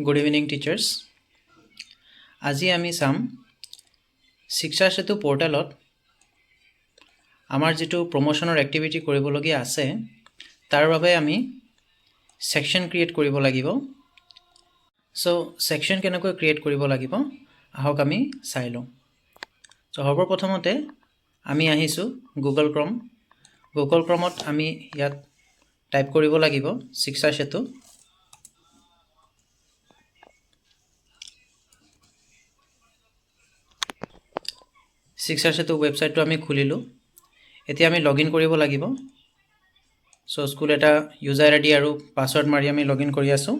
Good evening, teachers. আজি আমি চাম শিক্ষা সেতু পোৰ্টেলত আমাৰ যেটো প্ৰমোশনৰ এক্টিভিটি কৰিবলগীয়া আছে তাৰ বাবে আমি সেকশন ক্ৰিয়েট কৰিব লাগিব। সো সেকশন কেনেকৈ ক্ৰিয়েট কৰিব লাগিব আহক আমি চাই লওঁ। সো সৰ্বপ্ৰথমতে আমি আহিছো গুগল ক্ৰম। গুগল ক্ৰমত আমি ইয়াত টাইপ কৰিব লাগিব শিক্ষা সেতু। শিক্ষা সেতু ওয়েবসাইটটো আমি খুলিলো। এতিয়া আমি লগইন কৰিব লাগিব। সো স্কুল এটা ইউজাৰ আইডি আৰু পাসওয়াৰ্ড মাৰি আমি লগইন কৰি আছো।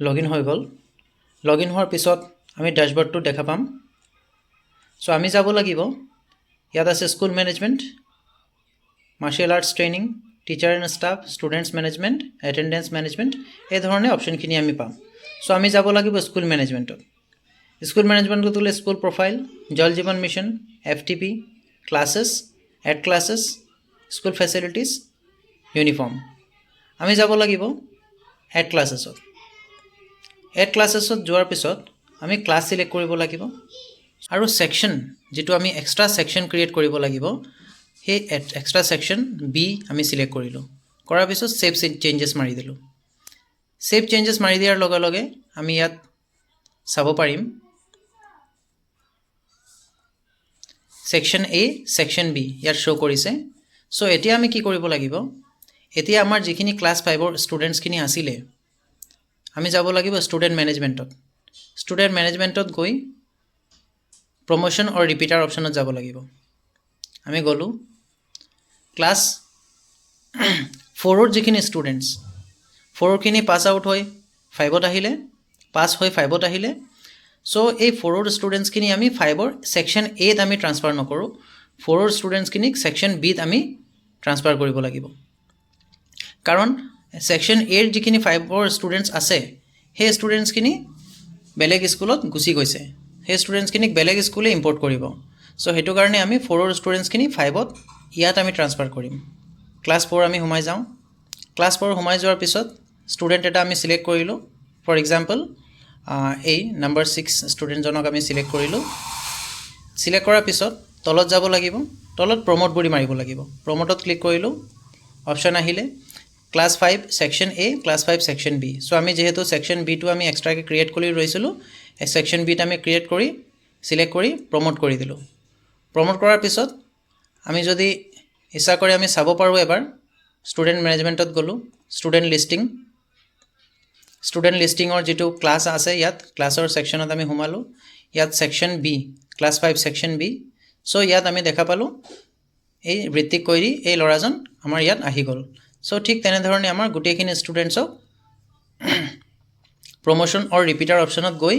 লগইন হৈ গল। লগইন হোৱাৰ পিছত আমি ড্যাশবোৰ্ডটো দেখা পাম। সো আমি যাব লাগিব ইয়াত আছে school management, martial arts training, teacher and staff, students management, attendance management এই ধৰণে অপশনখিনি আমি পাম। সো আমি যাব লাগিব স্কুল ম্যানেজমেন্টত। স্কুল ম্যানেজমেন্টত গ'লে school profile, Jal Jeevan mission, FTP, classes, এড ক্লাसेस, স্কুল ফেসিলিটিজ, ইউনিফর্ম। আমি যাব লাগিব এড ক্লাसेसত। এড ক্লাसेसত যোৱাৰ পিছত আমি ক্লাস সিলেক্ট কৰিব লাগিব আৰু সেকশন যেটো আমি এক্সট্ৰা সেকশন ক্ৰিয়েট কৰিব লাগিব সেই এক্সট্ৰা সেকশন বি আমি সিলেক্ট কৰিলো। কৰাৰ পিছত সেভ চেঞ্জেছ মাৰি দিলো। সেভ চেঞ্জেছ মাৰি দিয়াৰ লগে লগে আমি ইয়াত চাব পাৰিম সেকশন এ, সেকশন বি ইয়াত শো কৰিছে। সো এতিয়া আমি কি কৰিব লাগিব, এতিয়া আমাৰ যিখিনি ক্লাস 5 ৰ ষ্টুডেন্টছখিনি আছিল আমি যাব লাগিব স্টুডেন্ট ম্যানেজমেন্টত। স্টুডেন্ট ম্যানেজমেন্টত গৈ প্রমোশন অর রিপিটার অপশনত যাব লাগিব। আমি গলো ক্লাস 4 ৰ যিখিনি ষ্টুডেন্টছ 4 খিনি পাস আউট হৈ 5ত আহিলে, পাস হৈ 5ত আহিলে। সো এই 4 ৰ ষ্টুডেন্টছখিনি আমি 5 ৰ সেকশন এ ত আমি ট্ৰান্সফাৰ নকৰো, 4 ৰ ষ্টুডেন্টছখিনিক সেকশন বি ত আমি ট্ৰান্সফাৰ কৰিব লাগিব। কাৰণ সেকশন এ ৰ যিখিনি 5 ৰ ষ্টুডেন্টছ আছে সেই ষ্টুডেন্টছখিনি বেলেগ স্কুলত গুচি গৈছে। সেই ষ্টুডেন্টছখিনিক বেলেগ স্কুলে ইম্পোর্ট কৰিব। সো হেতু কাৰণে আমি 4 ৰ ষ্টুডেন্টছখিনি 5ত ইয়াত আমি ট্ৰান্সফাৰ কৰিম। ক্লাস 4 আমি সোমাই যাওঁ। ক্লাস 4 সোমাই যোৱাৰ পিছত ষ্টুডেন্ট এটা আমি সিলেক্ট কৰিলো। ফৰ এক্সাম্পল এই নাম্বাৰ 6 ষ্টুডেন্ট জনক আমি সিলেক্ট কৰিলো। সিলেক্ট কৰাৰ পিছত তলত যাব লাগিব, তলত প্ৰমোট বুলি মাৰিব লাগিব। প্ৰমোটত ক্লিক কৰিলো, অপশন আহিলে ক্লাস 5 সেকশন এ, ক্লাস 5 সেকশন বি। সো আমি যেহেতু সেকশন বি টো আমি এক্সট্ৰাকে ক্ৰিয়েট কৰি ৰৈছিলো, এই সেকশন বি টা আমি ক্ৰিয়েট কৰি সিলেক্ট কৰি প্ৰমোট কৰি দিলো। প্ৰমোট কৰাৰ পিছত আমি যদি ইচ্ছা কৰি আমি চাব পাৰো এবাৰ স্টুডেন্ট ম্যানেজমেন্টত গলো, স্টুডেন্ট লিস্টিং। স্টুডেন্ট লিস্টিংৰ যেটো ক্লাস আছে ইয়াত ক্লাসৰ সেকশনত আমি সোমালো। ইয়াত section B, class 5 section B. So ইয়াত আমি দেখা পালো এই ঋত্বিক কৈৰি এই লৰাজন আমাৰ ইয়াত আহি গল। সো ঠিক তেনে ধৰণে আমাৰ গুটেখিনি ষ্টুডেন্টছক প্ৰমোশন অৰ ৰিপিটাৰ অপশনত গৈ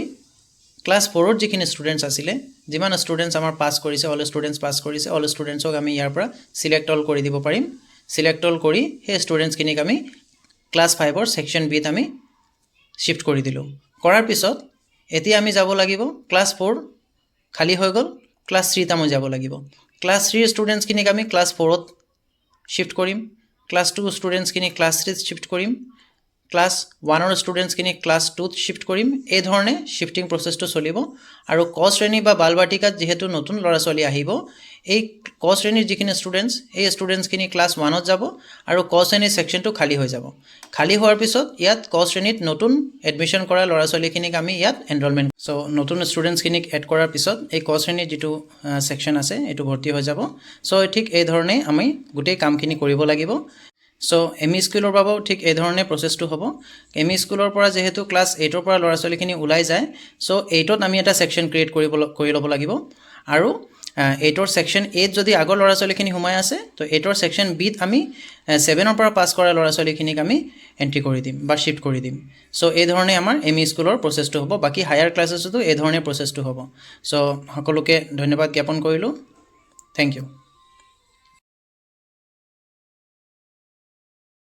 ক্লাস 4 ৰ যিখিনি ষ্টুডেন্টছ আছিল, যিমান ষ্টুডেন্টছ আমাৰ পাস কৰিছে, অল ষ্টুডেন্টছ পাস কৰিছে, অল ষ্টুডেন্টছক আমি ইয়াৰ পৰা সিলেক্ট অল কৰি দিব পাৰিম। সিলেক্ট অল কৰি সেই ষ্টুডেন্টছখিনিক আমি ক্লাস 5 ৰ সেকশন বি ত আমি শিফট কৰি দিলো। কৰাৰ পিছত এতিয়া আমি যাব লাগিব ক্লাস 4 খালি হৈ গল, ক্লাস 3 ত আমি যাব লাগিব। ক্লাস 3 ষ্টুডেন্টছখিনিক আমি ক্লাস 4 ত শিফট কৰিম। ক্লাস 2 ষ্টুডেন্টছখিনি ক্লাস 3 ত শিফট কৰিম। ক্লাস 1 ৰ ষ্টুডেন্টছখিনি ক্লাস 2 ত শিফট কৰিম। এই ধৰণে শিফটিং প্ৰসেসটো চলিব। আৰু ক শ্ৰেণী বা বালবাটিকাত যেহেতু নতুন ল'ৰা ছোৱালী আহিব, এই ক শ্ৰেণীৰ যিখিনি ষ্টুডেন্টছ এই ষ্টুডেন্টছখিনি ক্লাস 1 ত যাব আৰু ক শ্ৰেণীৰ সেকশনটো খালি হৈ যাব। খালি হোৱাৰ পিছত ইয়াত ক শ্ৰেণীত নতুন এডমিশন কৰা ল'ৰা ছোৱালীখিনিক আমি ইয়াত এনৰোলমেন্ট। সো নতুন ষ্টুডেন্টছখিনিক এড কৰাৰ পিছত এই ক শ্ৰেণীৰ যেটো সেকশন আছে এটো ভৰ্তি হৈ যাব। সো ঠিক এই ধৰণে আমি গুটেই কামখিনি কৰিব লাগিব। সো এমই স্কুলৰ বাবেও ঠিক এই ধৰণে প্ৰসেসটো হ'ব। এমই স্কুলৰ পৰা যেহেতু ক্লাস 8 ৰ পৰা ল'ৰা ছোৱালীখিনি ওলাই যায়, সো 8ত আমি এটা সেকশন ক্ৰিয়েট কৰি ল'ব লাগিব। আৰু 8 ৰ সেকশন এ যদি আগৰ ল'ৰা ছোৱালীখিনি সোমাই আছে তো 8 ৰ সেকশন বি ত আমি 7 ৰ পৰা পাস কৰা ল'ৰা ছোৱালীখিনিক আমি এন্ট্ৰি কৰি দিম বা শিফট কৰি দিম। সো এই ধৰণে আমাৰ এমই স্কুলৰ প্ৰসেসটো হ'ব। বাকি হায়াৰ ক্লাसेছতো এই ধৰণে প্ৰসেসটো হ'ব। সো সকলোকে ধন্যবাদ জ্ঞাপন কৰিলো। Thank U.